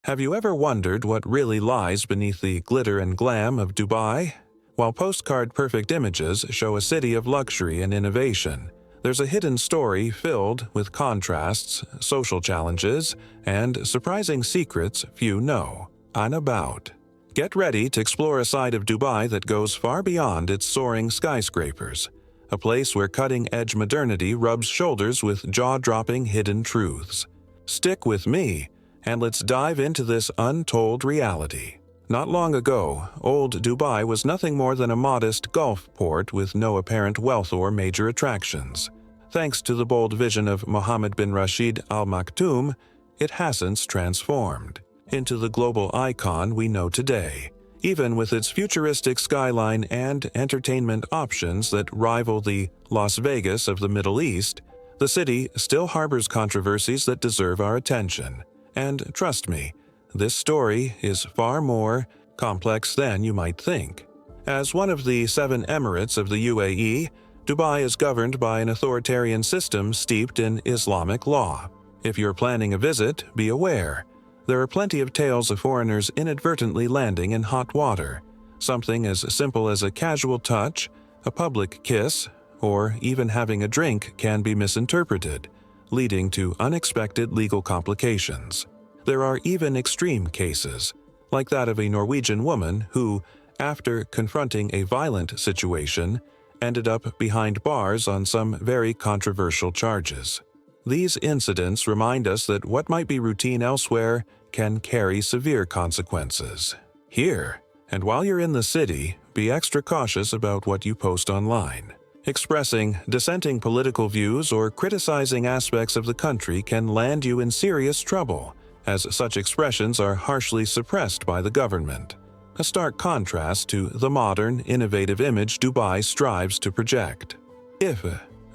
Have you ever wondered what really lies beneath the glitter and glam of Dubai? While postcard-perfect images show a city of luxury and innovation, there's a hidden story filled with contrasts, social challenges, and surprising secrets few know about. Get ready to explore a side of Dubai that goes far beyond its soaring skyscrapers, a place where cutting-edge modernity rubs shoulders with jaw-dropping hidden truths. Stick with me, and let's dive into this untold reality. Not long ago, old Dubai was nothing more than a modest Gulf port with no apparent wealth or major attractions. Thanks to the bold vision of Mohammed bin Rashid Al Maktoum, it has since transformed into the global icon we know today. Even with its futuristic skyline and entertainment options that rival the Las Vegas of the Middle East, the city still harbors controversies that deserve our attention. And trust me, this story is far more complex than you might think. As one of the 7 emirates of the UAE, Dubai is governed by an authoritarian system steeped in Islamic law. If you're planning a visit, be aware. There are plenty of tales of foreigners inadvertently landing in hot water. Something as simple as a casual touch, a public kiss, or even having a drink can be misinterpreted, leading to unexpected legal complications. There are even extreme cases, like that of a Norwegian woman who, after confronting a violent situation, ended up behind bars on some very controversial charges. These incidents remind us that what might be routine elsewhere can carry severe consequences here. And while you're in the city, be extra cautious about what you post online. Expressing dissenting political views or criticizing aspects of the country can land you in serious trouble, as such expressions are harshly suppressed by the government. A stark contrast to the modern, innovative image Dubai strives to project. If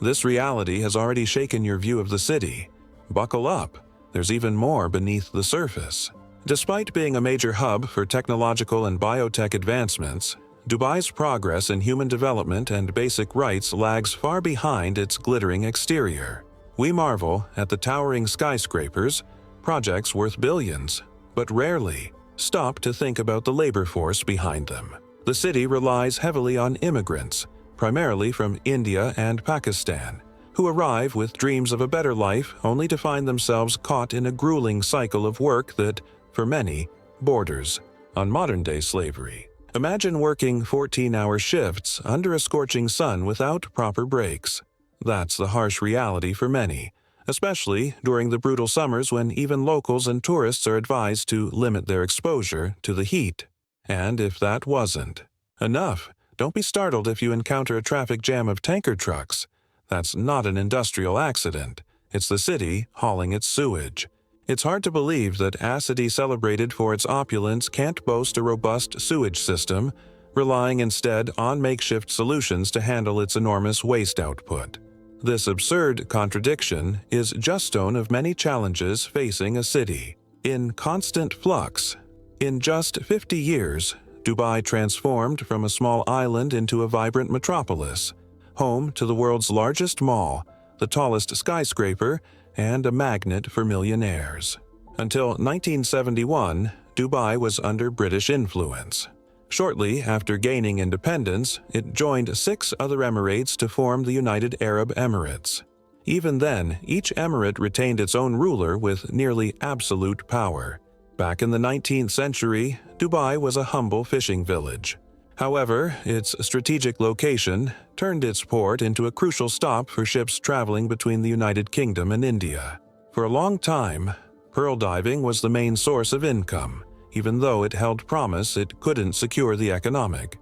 this reality has already shaken your view of the city, buckle up. There's even more beneath the surface. Despite being a major hub for technological and biotech advancements, Dubai's progress in human development and basic rights lags far behind its glittering exterior. We marvel at the towering skyscrapers, projects worth billions, but rarely stop to think about the labor force behind them. The city relies heavily on immigrants, primarily from India and Pakistan, who arrive with dreams of a better life only to find themselves caught in a grueling cycle of work that, for many, borders on modern-day slavery. Imagine working 14-hour shifts under a scorching sun without proper breaks. That's the harsh reality for many, especially during the brutal summers when even locals and tourists are advised to limit their exposure to the heat. And if that wasn't enough, don't be startled if you encounter a traffic jam of tanker trucks. That's not an industrial accident. It's the city hauling its sewage. It's hard to believe that a city celebrated for its opulence can't boast a robust sewage system, relying instead on makeshift solutions to handle its enormous waste output. This absurd contradiction is just one of many challenges facing a city in constant flux. In just 50 years, Dubai transformed from a small island into a vibrant metropolis, home to the world's largest mall, the tallest skyscraper, and a magnet for millionaires. Until 1971, Dubai was under British influence. Shortly after gaining independence, it joined 6 other emirates to form the United Arab Emirates. Even then, each emirate retained its own ruler with nearly absolute power. Back in the 19th century, Dubai was a humble fishing village. However, its strategic location turned its port into a crucial stop for ships traveling between the United Kingdom and India. For a long time, pearl diving was the main source of income, even though it held promise it couldn't secure the economic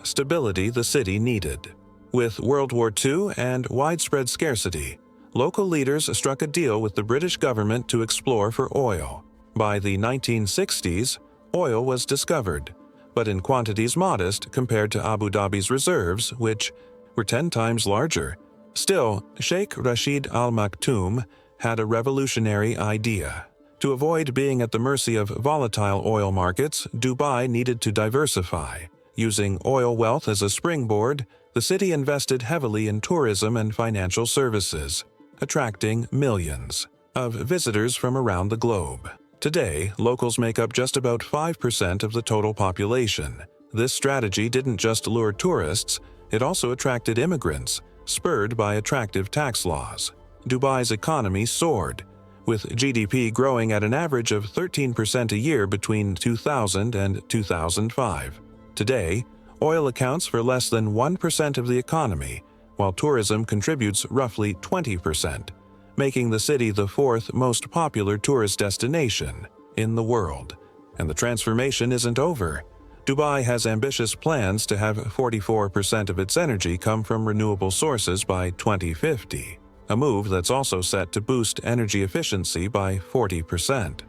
stability the city needed. With World War II and widespread scarcity, local leaders struck a deal with the British government to explore for oil. By the 1960s, oil was discovered, but in quantities modest compared to Abu Dhabi's reserves, which were 10 times larger. Still, Sheikh Rashid Al Maktoum had a revolutionary idea. To avoid being at the mercy of volatile oil markets, Dubai needed to diversify. Using oil wealth as a springboard, the city invested heavily in tourism and financial services, attracting millions of visitors from around the globe. Today, locals make up just about 5% of the total population. This strategy didn't just lure tourists, it also attracted immigrants, spurred by attractive tax laws. Dubai's economy soared, with GDP growing at an average of 13% a year between 2000 and 2005. Today, oil accounts for less than 1% of the economy, while tourism contributes roughly 20%, making the city the fourth most popular tourist destination in the world. And the transformation isn't over. Dubai has ambitious plans to have 44% of its energy come from renewable sources by 2050, a move that's also set to boost energy efficiency by 40%.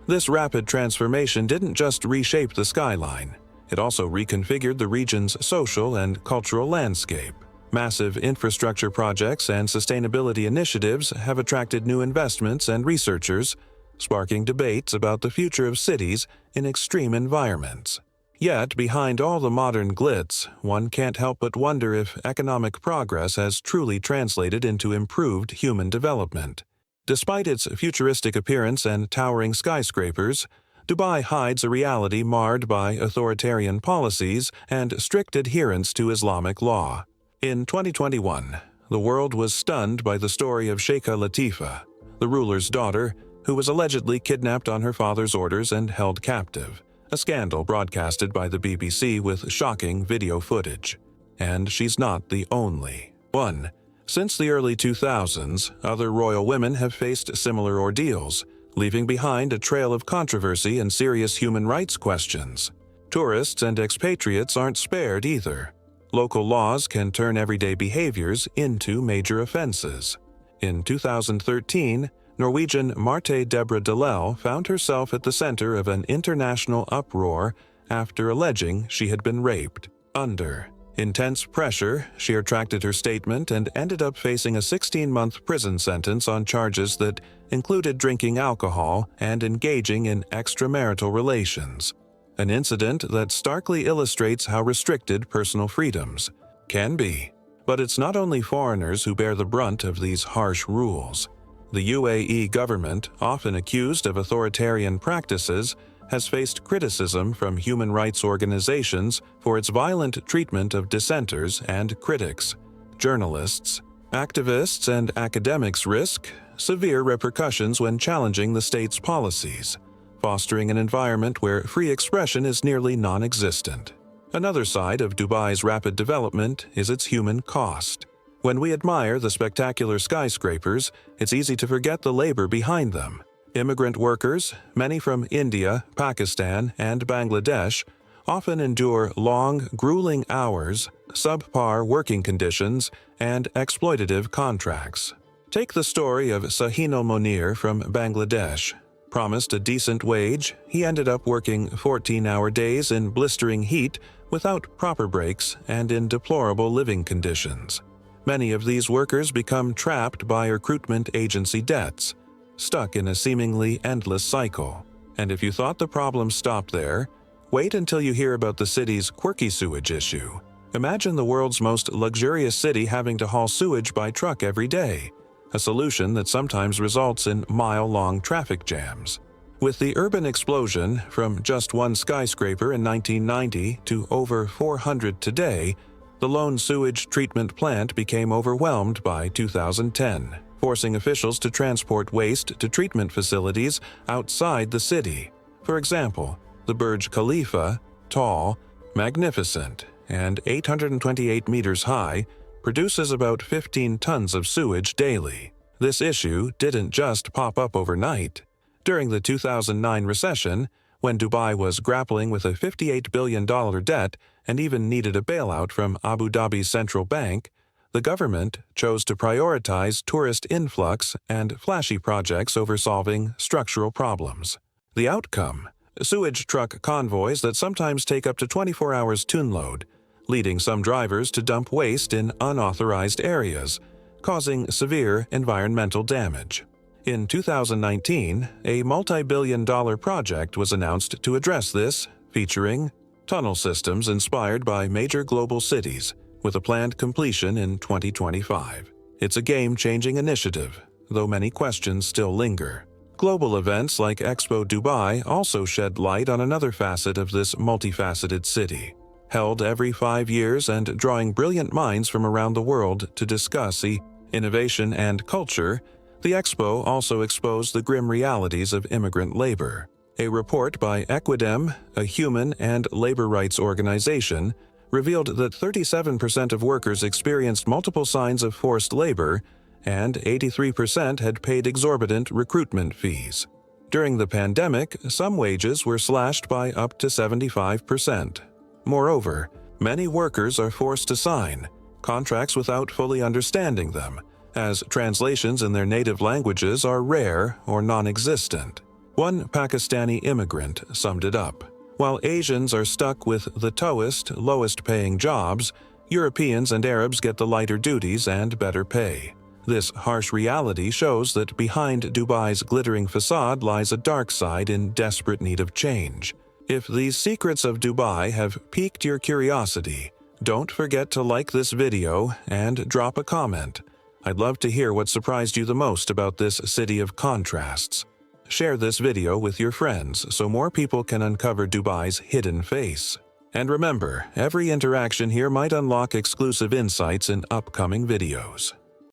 This rapid transformation didn't just reshape the skyline, it also reconfigured the region's social and cultural landscape. Massive infrastructure projects and sustainability initiatives have attracted new investments and researchers, sparking debates about the future of cities in extreme environments. Yet, behind all the modern glitz, one can't help but wonder if economic progress has truly translated into improved human development. Despite its futuristic appearance and towering skyscrapers, Dubai hides a reality marred by authoritarian policies and strict adherence to Islamic law. In 2021, the world was stunned by the story of Sheikha Latifah, the ruler's daughter, who was allegedly kidnapped on her father's orders and held captive, a scandal broadcasted by the BBC with shocking video footage. And she's not the only one. Since the early 2000s, other royal women have faced similar ordeals, leaving behind a trail of controversy and serious human rights questions. Tourists and expatriates aren't spared either. Local laws can turn everyday behaviors into major offenses. In 2013, Norwegian Marte Deborah Dalell found herself at the center of an international uproar after alleging she had been raped. Under intense pressure, she retracted her statement and ended up facing a 16-month prison sentence on charges that included drinking alcohol and engaging in extramarital relations. An incident that starkly illustrates how restricted personal freedoms can be. But it's not only foreigners who bear the brunt of these harsh rules. The UAE government, often accused of authoritarian practices, has faced criticism from human rights organizations for its violent treatment of dissenters and critics. Journalists, activists, and academics risk severe repercussions when challenging the state's policies, fostering an environment where free expression is nearly non-existent. Another side of Dubai's rapid development is its human cost. When we admire the spectacular skyscrapers, it's easy to forget the labor behind them. Immigrant workers, many from India, Pakistan, and Bangladesh, often endure long, grueling hours, subpar working conditions, and exploitative contracts. Take the story of Sahino Monir from Bangladesh. Promised a decent wage, he ended up working 14-hour days in blistering heat without proper breaks and in deplorable living conditions. Many of these workers become trapped by recruitment agency debts, stuck in a seemingly endless cycle. And if you thought the problem stopped there, wait until you hear about the city's quirky sewage issue. Imagine the world's most luxurious city having to haul sewage by truck every day, a solution that sometimes results in mile-long traffic jams. With the urban explosion from just one skyscraper in 1990 to over 400 today, the lone sewage treatment plant became overwhelmed by 2010, forcing officials to transport waste to treatment facilities outside the city. For example, the Burj Khalifa, tall, magnificent, and 828 meters high, produces about 15 tons of sewage daily. This issue didn't just pop up overnight. During the 2009 recession, when Dubai was grappling with a $58 billion debt and even needed a bailout from Abu Dhabi's central bank, the government chose to prioritize tourist influx and flashy projects over solving structural problems. The outcome? Sewage truck convoys that sometimes take up to 24 hours to unload, leading some drivers to dump waste in unauthorized areas, causing severe environmental damage. In 2019, a multi-billion-dollar project was announced to address this, featuring tunnel systems inspired by major global cities, with a planned completion in 2025. It's a game-changing initiative, though many questions still linger. Global events like Expo Dubai also shed light on another facet of this multifaceted city. Held every 5 years and drawing brilliant minds from around the world to discuss innovation and culture, the Expo also exposed the grim realities of immigrant labor. A report by Equidem, a human and labor rights organization, revealed that 37% of workers experienced multiple signs of forced labor, and 83% had paid exorbitant recruitment fees. During the pandemic, some wages were slashed by up to 75%. Moreover, many workers are forced to sign contracts without fully understanding them, as translations in their native languages are rare or non-existent. One Pakistani immigrant summed it up. While Asians are stuck with the lowest-paying jobs, Europeans and Arabs get the lighter duties and better pay. This harsh reality shows that behind Dubai's glittering facade lies a dark side in desperate need of change. If these secrets of Dubai have piqued your curiosity, don't forget to like this video and drop a comment. I'd love to hear what surprised you the most about this city of contrasts. Share this video with your friends so more people can uncover Dubai's hidden face. And remember, every interaction here might unlock exclusive insights in upcoming videos.